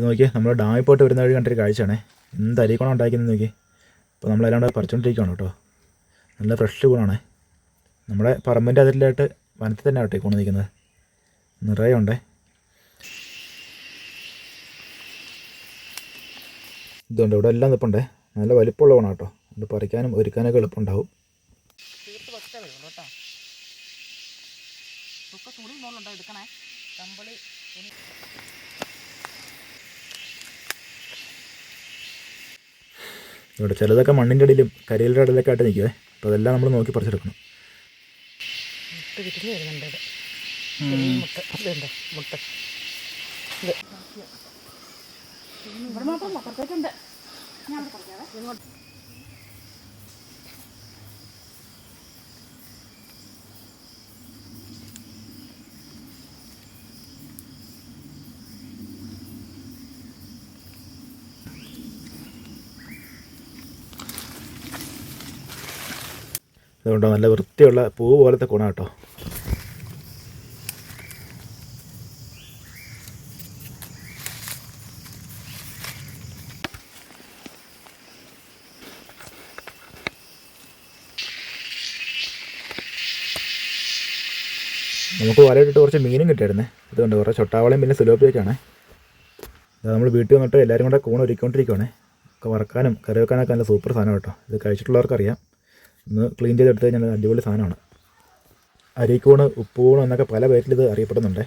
നോക്കിയേ, നമ്മൾ ഡാമിൽ പോയിട്ട് വരുന്ന വഴി കണ്ടൊരു കാഴ്ചയാണേ. എന്ത് അരിക്കോണം ഉണ്ടാക്കുന്നത് നോക്കി. അപ്പോൾ നമ്മളെല്ലാം പറിച്ചുകൊണ്ടിരിക്കുകയാണ് കേട്ടോ. നല്ല ഫ്രഷ് കൂണാണേ. നമ്മുടെ പറമ്പിൻ്റെ അതിലായിട്ട് വനത്തിൽ തന്നെ ആവട്ടെ കൂണ് നിൽക്കുന്നത്. നിറയെ ഉണ്ടേ. ഇതുണ്ട്, ഇവിടെ എല്ലാം നിൽപ്പുണ്ടേ. നല്ല വലിപ്പമുള്ള കൂണാണ് കേട്ടോ. അത് പറിക്കാനും ഒരുക്കാനൊക്കെ എളുപ്പമുണ്ടാവും. ഇവിടെ ചിലതൊക്കെ മണ്ണിൻ്റെ അടിയിലും കരിയിലെ അടിയിലൊക്കെ ആയിട്ട് നിൽക്കുവേ. അപ്പോൾ അതെല്ലാം നമ്മൾ നോക്കി പറിച്ചെടുക്കണം. അതുകൊണ്ടോ നല്ല വൃത്തിയുള്ള പൂ പോലത്തെ കൂണ കേട്ടോ. നമുക്ക് വലയിട്ടിട്ട് കുറച്ച് മീനും കിട്ടിയായിരുന്നേ. അതുകൊണ്ട് കുറേ ചൊട്ടാവളയും പിന്നെ സിലോപ്പിയൊക്കെയാണേ. അത് നമ്മൾ വീട്ടിൽ വന്നിട്ട് എല്ലാവരും കൂടെ കൂൺ ഒരുക്കിക്കൊണ്ടിരിക്കുകയാണേ. ഒക്കെ വറക്കാനും കറി വെക്കാനൊക്കെ നല്ല സൂപ്പർ സാധനം കേട്ടോ. ഇത് കഴിച്ചിട്ടുള്ളവർക്കറിയാം. ഒന്ന് ക്ലീൻ ചെയ്തെടുത്ത് കഴിഞ്ഞാൽ അടിപൊളി സാധനമാണ്. അരിക്കൂണ്, ഉപ്പുകൂണ് എന്നൊക്കെ പല പേരിൽ ഇത് അറിയപ്പെടുന്നുണ്ട്.